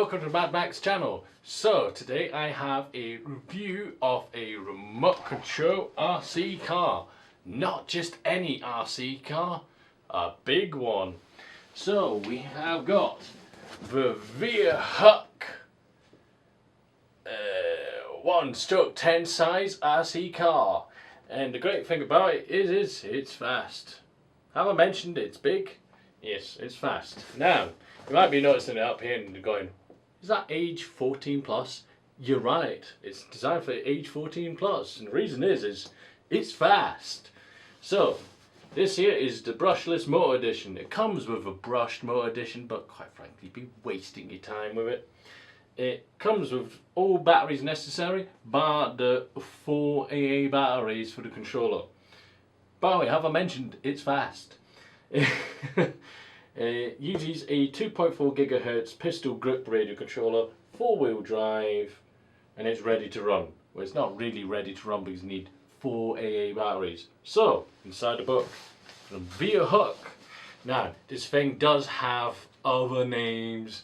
welcome to Mad Max channel. So today I have a review of a remote control RC car. Not just any RC car, a big one. So we have got the Virhuck 1/10 size RC car. And the great thing about it is it's fast. Have I mentioned it's big? Yes, it's fast. Now, you might be noticing it up here and going, is that age 14 plus? You're right, it's designed for age 14 plus, and the reason is it's fast. So, this here is the Brushless Motor Edition. It comes with a brushed motor edition, but quite frankly, you'd be wasting your time with it. It comes with all batteries necessary, bar the 4 AA batteries for the controller. By the way, have I mentioned it's fast? It uses a 2.4 GHz pistol grip radio controller, 4-wheel drive, and it's ready to run. Well, it's not really ready to run because you need 4 AA batteries. So, inside the book, from Virhuck. Now, this thing does have other names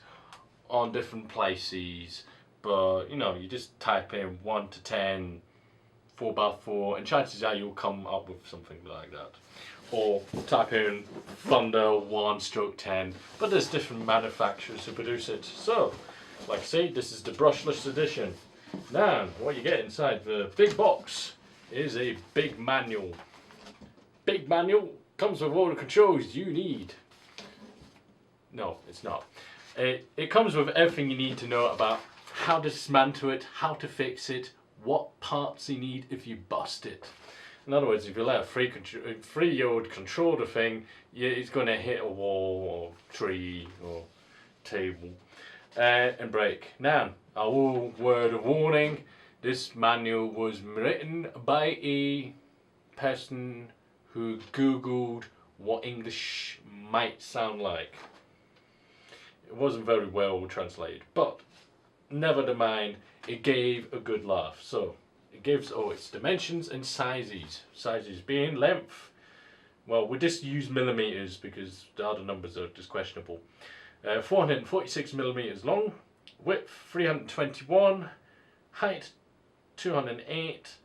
on different places, but you know, you just type in 1 to 10, 4x4, and chances are you'll come up with something like that. Or type in Thunder 1/10, but there's different manufacturers who produce it. So, like I say, this is the Brushless edition. Now, what you get inside the big box is a big manual. Big manual comes with all the controls you need. No, it's not. It comes with everything you need to know about how to dismantle it, how to fix it, what parts you need if you bust it. In other words, if you let a 3-year-old control the thing, it's going to hit a wall or tree or table and break. Now, a word of warning, this manual was written by a person who Googled what English might sound like. It wasn't very well translated, but never mind, it gave a good laugh. So, it gives its dimensions and sizes. Sizes being length, well, we just use millimeters because the other numbers are just questionable. 446 millimeters long, width 321, height 208,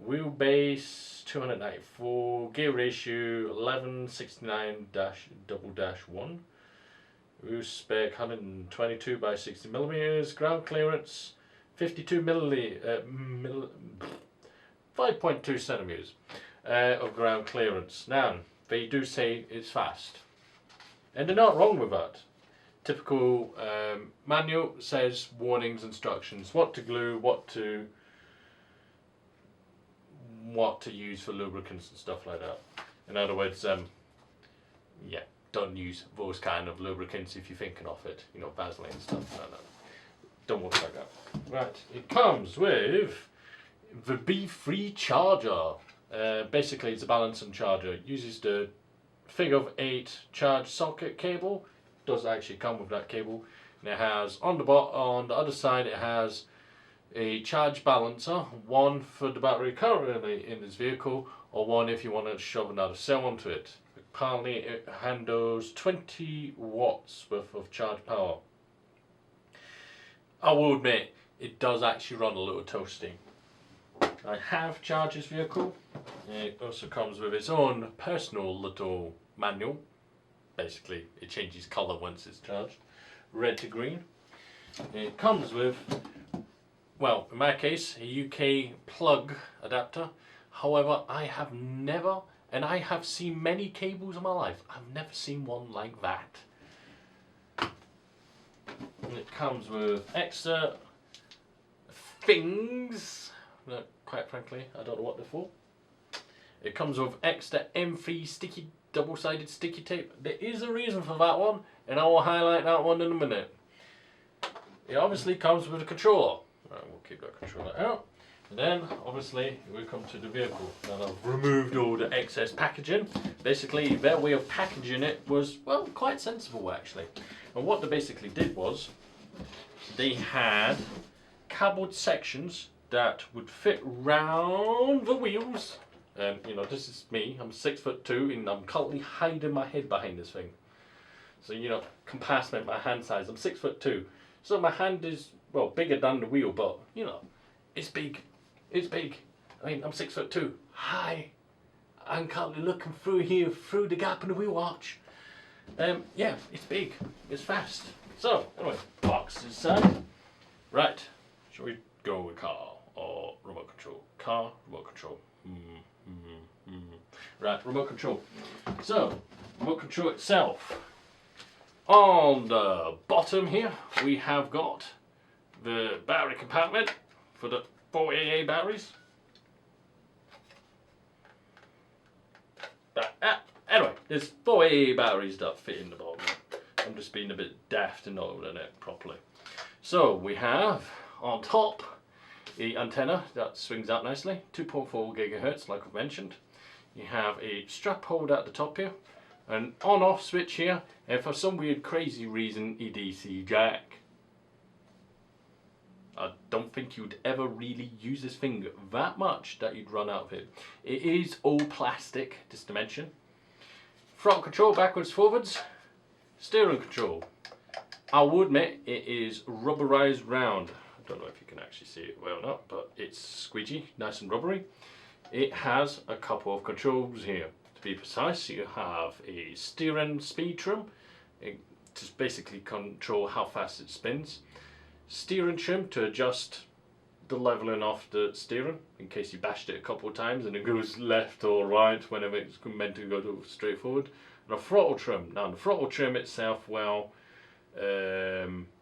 wheelbase 294, gear ratio 1169-1, wheel spec 122 by 60 millimeters, ground clearance 52 5.2 centimeters of ground clearance. Now, they do say it's fast, and they're not wrong with that. Typical manual says warnings, instructions, what to glue, what to use for lubricants and stuff like that. In other words, yeah, don't use those kind of lubricants if you're thinking of it. You know, Vaseline and stuff like that. Don't work like that. Right, it comes with the B3 charger. Basically, it's a balancing charger. It uses the figure of 8 charge socket cable. It does actually come with that cable. And it has on the other side, it has a charge balancer, one for the battery currently in this vehicle, or one if you want to shove another cell onto it. Apparently, it handles 20 watts worth of charge power. I will admit, it does actually run a little toasty. I have charged this vehicle. It also comes with its own personal little manual. Basically, it changes colour once it's charged. Red to green. It comes with, well, in my case, a UK plug adapter. However, I have never, and I have seen many cables in my life, I've never seen one like that. It comes with extra things that, quite frankly, I don't know what they're for. It comes with extra M3 sticky, double-sided sticky tape. There is a reason for that one, and I will highlight that one in a minute. It obviously comes with a controller. Right, we'll keep that controller out. And then, obviously, we come to the vehicle. And I've removed all the excess packaging. Basically, their way of packaging it was, well, quite sensible, actually. And what they basically did was, they had cardboard sections that would fit round the wheels. And, you know, this is me. I'm 6'2", and I'm currently hiding my head behind this thing. So, you know, compartment my hand size. I'm 6'2". So my hand is, well, bigger than the wheel, but you know, it's big. It's big. I mean, I'm 6'2", high. I'm currently looking through here, through the gap in the wheel arch. Yeah, it's big. It's fast. So, anyway, box inside. Right, shall we go with car or remote control? Car, remote control. Right, remote control. So, remote control itself. On the bottom here, we have got the battery compartment for the 4AA batteries. Anyway, there's 4AA batteries that fit in the bottom. I'm just being a bit daft and not holding it properly. So we have on top the antenna that swings out nicely, 2.4 gigahertz like I've mentioned. You have a strap holder at the top here, an on-off switch here, and for some weird crazy reason a DC jack. I don't think you'd ever really use this thing that much that you'd run out of it. It is all plastic, just to mention. Throttle control backwards, forwards. Steering control. I will admit it is rubberized round. I don't know if you can actually see it well or not, but it's squeegee, nice and rubbery. It has a couple of controls here. To be precise, you have a steering speed trim. It just basically control how fast it spins. Steering trim to adjust the leveling off the steering in case you bashed it a couple of times and it goes left or right whenever it's meant to go straight forward. And a throttle trim. Now the throttle trim itself, well,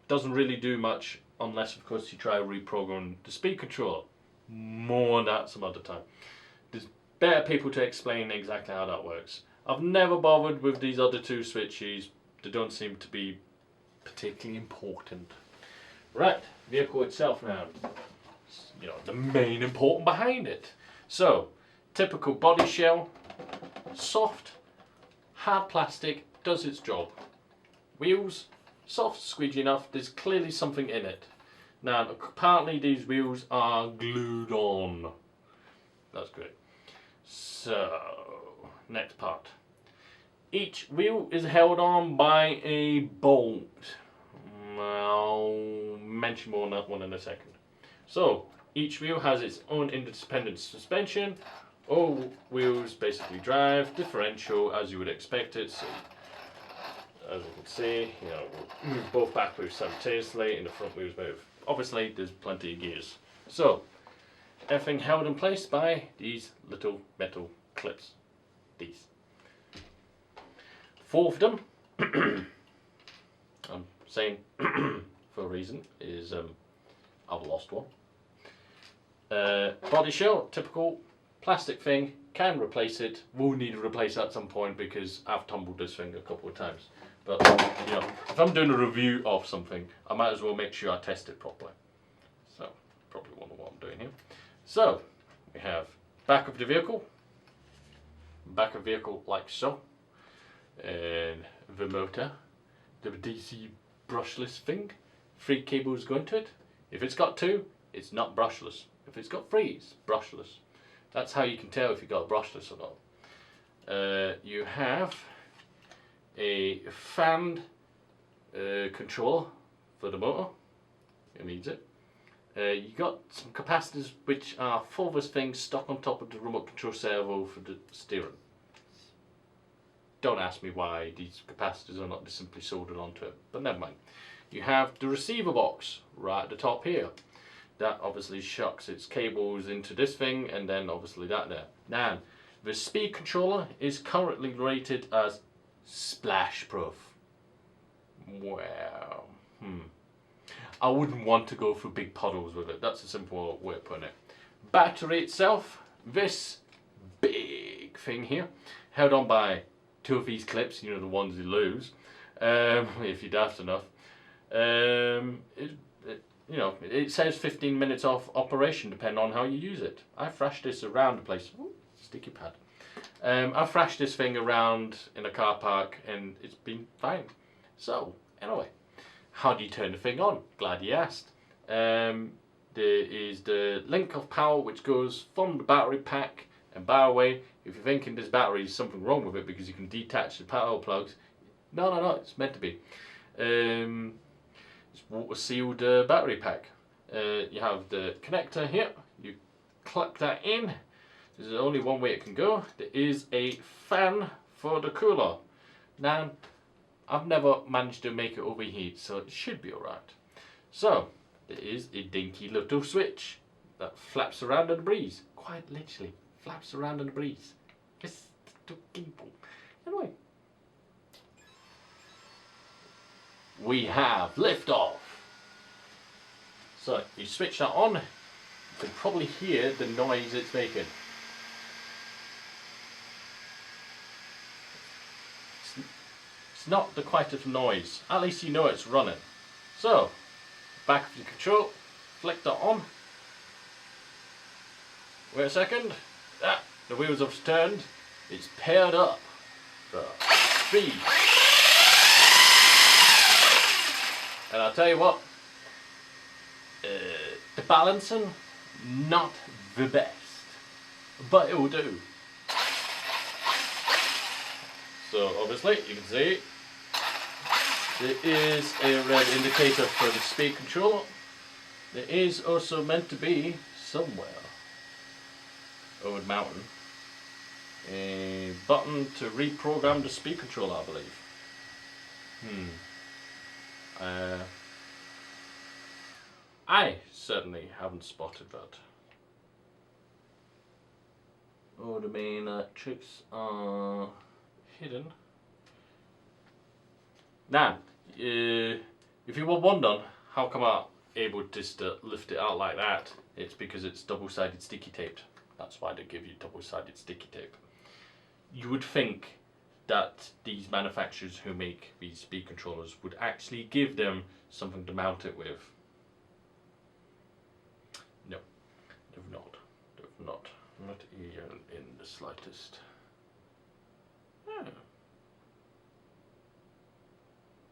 doesn't really do much unless of course you try to reprogram the speed controller. More on that some other time. There's better people to explain exactly how that works. I've never bothered with these other two switches. They don't seem to be particularly important. Right, vehicle itself now. You know, the main important behind it. So, typical body shell, soft, hard plastic, does its job. Wheels, soft, squeegee enough, there's clearly something in it. Now, apparently these wheels are glued on. That's great. So, next part. Each wheel is held on by a bolt. I'll mention more on that one in a second. So, each wheel has its own independent suspension. All wheels basically drive, differential as you would expect it. So, as you can see, you know, we'll move both back wheels simultaneously and the front wheels move. Obviously, there's plenty of gears. So, everything held in place by these little metal clips. These. 4 of them. I'm saying for a reason is I've lost one. Body shell, typical plastic thing, can replace it, will need to replace it at some point because I've tumbled this thing a couple of times. But you know, if I'm doing a review of something, I might as well make sure I test it properly. So, probably wonder what I'm doing here. So, we have back of the vehicle like so, and the motor, the DC brushless thing, 3 cables go into it. If it's got 2, it's not brushless. If it's got 3, it's brushless. That's how you can tell if you got brushless or not. You have a fan controller for the motor. It needs it. You got some capacitors which are 4 of us things stuck on top of the remote control servo for the steering. Don't ask me why these capacitors are not just simply soldered onto it, but never mind. You have the receiver box right at the top here. That obviously shucks its cables into this thing and then obviously that there. Now, the speed controller is currently rated as splash proof. Well, I wouldn't want to go through big puddles with it. That's a simple way of putting it. Battery itself, this big thing here, held on by 2 of these clips, you know, the ones you lose, if you're daft enough. You know, it says 15 minutes off operation depending on how you use it. I thrashed this around the place. Ooh, sticky pad. I thrashed this thing around in a car park and it's been fine. So, anyway, how do you turn the thing on? Glad you asked. There is the link of power which goes from the battery pack, and by the way, if you're thinking this battery is something wrong with it because you can detach the power plugs, no, it's meant to be. It's water sealed battery pack. You have the connector here. You click that in. There's only one way it can go. There is a fan for the cooler. Now, I've never managed to make it overheat, so it should be alright. So, there is a dinky little switch that flaps around in the breeze. Quite literally, flaps around in the breeze. Just to people. Anyway, we have liftoff. So, you switch that on, you can probably hear the noise it's making. It's not the quietest noise, at least you know it's running. So, back of your control, flick that on. Wait a second, the wheels have turned, it's paired up for speed. And I'll tell you what, the balancing, not the best, but it will do. So obviously you can see there is a red indicator for the speed controller. There is also meant to be somewhere over the mountain a button to reprogram the speed controller, I believe. I certainly haven't spotted that. All the main tricks are hidden. Now, if you were wondering how come I'm able just to lift it out like that, it's because it's double-sided sticky taped. That's why they give you double-sided sticky tape. You would think that these manufacturers who make these speed controllers would actually give them something to mount it with. No, they've not. They've not. Not even in the slightest. Oh.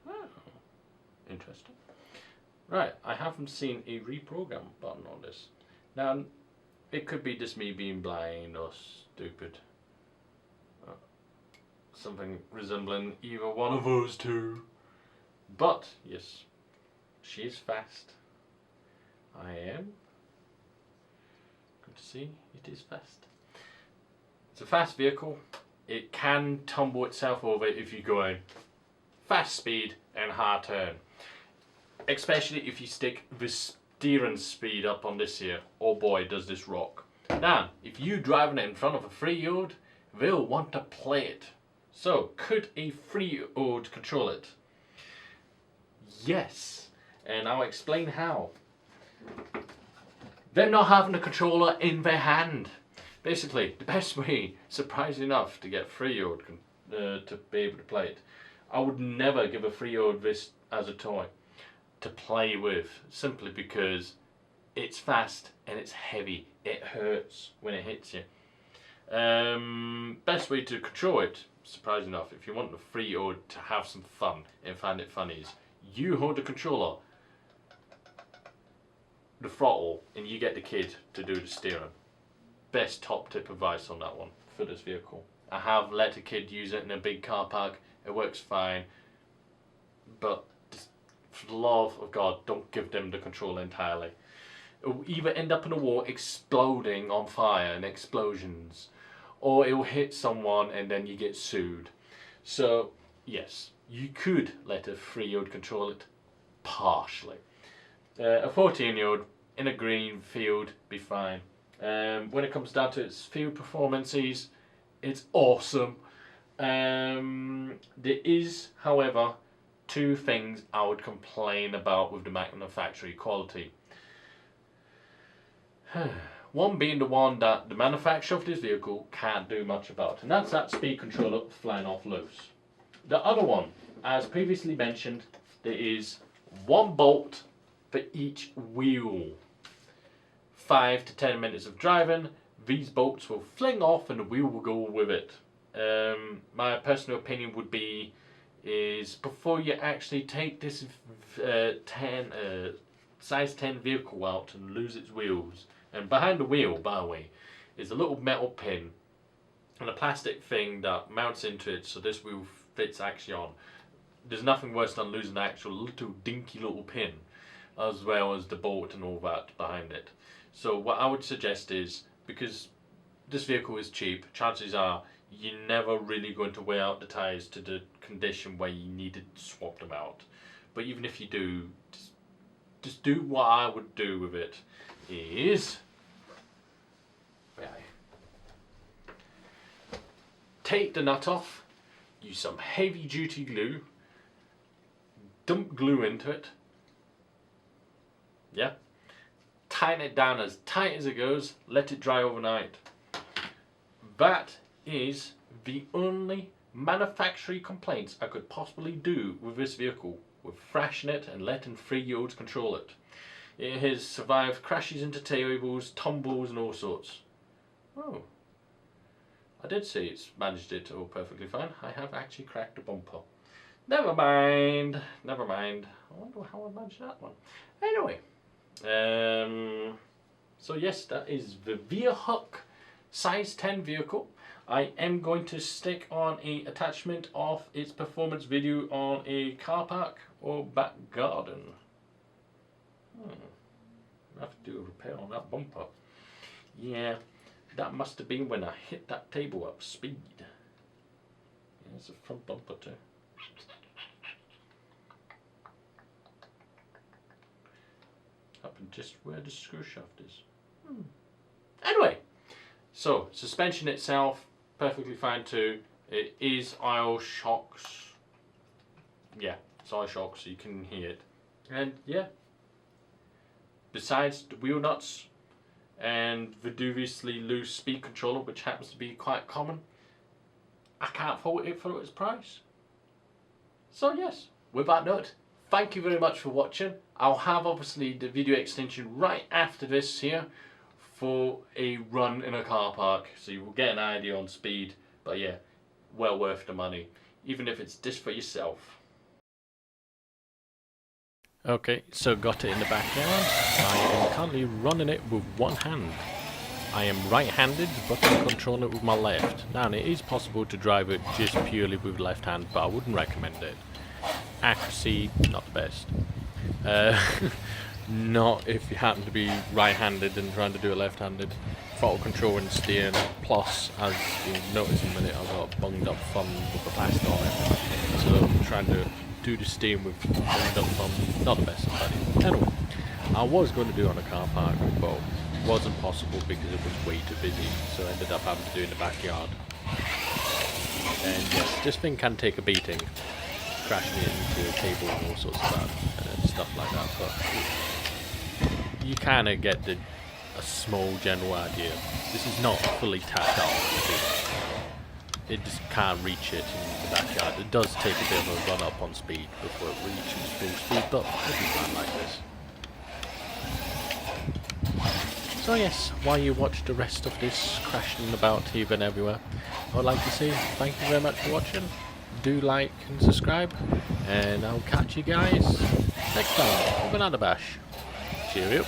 Oh. Interesting. Right, I haven't seen a reprogram button on this. Now, it could be just me being blind or stupid. Something resembling either one of those two. But, yes, she is fast. I am. Good to see, it is fast. It's a fast vehicle. It can tumble itself over if you're going fast speed and hard turn. Especially if you stick the steering speed up on this here. Oh boy, does this rock. Now, if you're driving it in front of a 3-year-old, they'll want to play it. So, could a 3-year-old control it? Yes, and I'll explain how. Them not having a controller in their hand. Basically, the best way, surprisingly enough, to get a 3-year-old to be able to play it. I would never give a 3-year-old this as a toy to play with, simply because it's fast and it's heavy. It hurts when it hits you. Best way to control it, surprisingly enough, if you want the 3-year-old to have some fun and find it funny, is you hold the controller, the throttle, and you get the kid to do the steering. Best top tip advice on that one for this vehicle. I have let a kid use it in a big car park. It works fine, but just for the love of God, don't give them the controller entirely. It will either end up in a wall exploding on fire and explosions, or it will hit someone and then you get sued. So yes, you could let a 3-year-old control it partially. A 14-year-old in a green field be fine. When it comes down to its field performances, it's awesome. There is, however, 2 things I would complain about with the manufacturer quality. One being the one that the manufacturer of this vehicle can't do much about, and that's that speed controller flying off loose. The other one, as previously mentioned, there is 1 bolt for each wheel. 5 to 10 minutes of driving, these bolts will fling off and the wheel will go with it. My personal opinion would be is before you actually take this size 10 vehicle out and lose its wheels, and behind the wheel, by the way, is a little metal pin and a plastic thing that mounts into it so this wheel fits actually on. there's nothing worse than losing an actual little dinky little pin, as well as the bolt and all that behind it. So what I would suggest is, because this vehicle is cheap, chances are you're never really going to wear out the tyres to the condition where you need to swap them out. But even if you do, just do what I would do with it, is take the nut off, use some heavy duty glue, dump glue into it, yeah, tighten it down as tight as it goes, let it dry overnight. That is the only manufacturing complaints I could possibly do with this vehicle, with thrashing it and letting 3-year-olds control it. It has survived crashes into tables, tumbles and all sorts. Oh, I did say it's managed it all perfectly fine. I have actually cracked a bumper. Never mind, never mind. I wonder how I managed that one. Anyway, so yes, that is the Virhuck size 10 vehicle. I am going to stick on a attachment of its performance video on a car park or back garden. I have to do a repair on that bumper. Yeah, that must have been when I hit that table up speed. Yeah, it's a front bumper too. Happened just where the screw shaft is. Anyway, so suspension itself perfectly fine too. It is oil shocks. Yeah, it's oil shocks, so you can hear it. And yeah, besides the wheel nuts and the dubiously loose speed controller, which happens to be quite common, I can't fault it for its price. So yes, with that note, thank you very much for watching. I'll have obviously the video extension right after this here for a run in a car park, so you will get an idea on speed. But yeah, well worth the money, even if it's just for yourself. Okay, so got it in the backyard. I am currently running it with one hand. I am right-handed, but I'm controlling it with my left. Now, it is possible to drive it just purely with left hand, but I wouldn't recommend it. Accuracy, not the best. Not if you happen to be right-handed and trying to do it left-handed. Throttle control and steering, plus, as you'll notice in a minute, I've got a bunged up thumb with the plastic on it. So I'm trying to do the steering with bunged up thumb, not the best buddy. Anyway, I was going to do it on a car park, but it wasn't possible because it was way too busy, so I ended up having to do it in the backyard. And yes, this thing can take a beating, crashing it into a table and all sorts of that, and stuff like that, but you kind of get a small general idea. This is not fully tapped out. It just can't reach it in the backyard. It does take a bit of a run up on speed before it reaches full speed, but it'll be fine like this. So yes, while you watch the rest of this crashing about here and everywhere, I would like to say thank you very much for watching. Do like and subscribe, and I'll catch you guys next time with another bash. Cheerio.